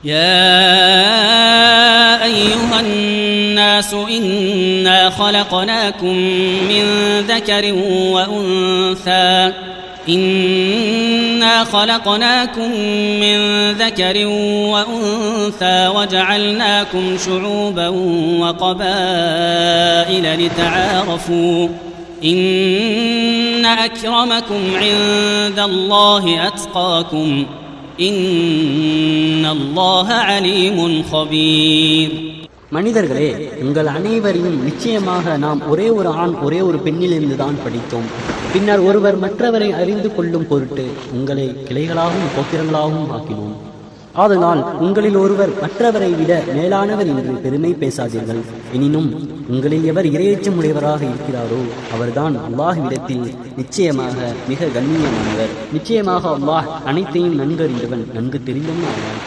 يا أيها الناس إنا خلقناكم من ذكر وأنثى وجعلناكم شعوبا وقبائل لتعارفوا إن أكرمكم عند الله أتقاكم إن الله عليم خبير. மனிதர்களே, உங்கள் அனைவரையும் நிச்சயமாக நாம் ஒரே ஒரு ஆண் ஒரே ஒரு பெண்ணிலிருந்து தான் படித்தோம். பின்னர் ஒருவர் மற்றவரை அறிந்து கொள்ளும் பொருட்டு உங்களை கிளைகளாகவும் கோத்திரங்களாகவும் ஆக்கினோம். ஆதலால் உங்களில் ஒருவர் மற்றவரை விட மேலானவர் என்று பெருமை பேசாதீர்கள். எனினும் உங்களில் எவர் இரையச்சம் உடையவராக இருக்கிறாரோ அவர்தான் அல்லாஹ்விடத்தில் நிச்சயமாக மிக கண்ணியமானவர். நிச்சயமாக அல்லாஹ் அனைத்தையும் நன்கறிந்தவன், நன்கு தெரிந்தவன் ஆவான்.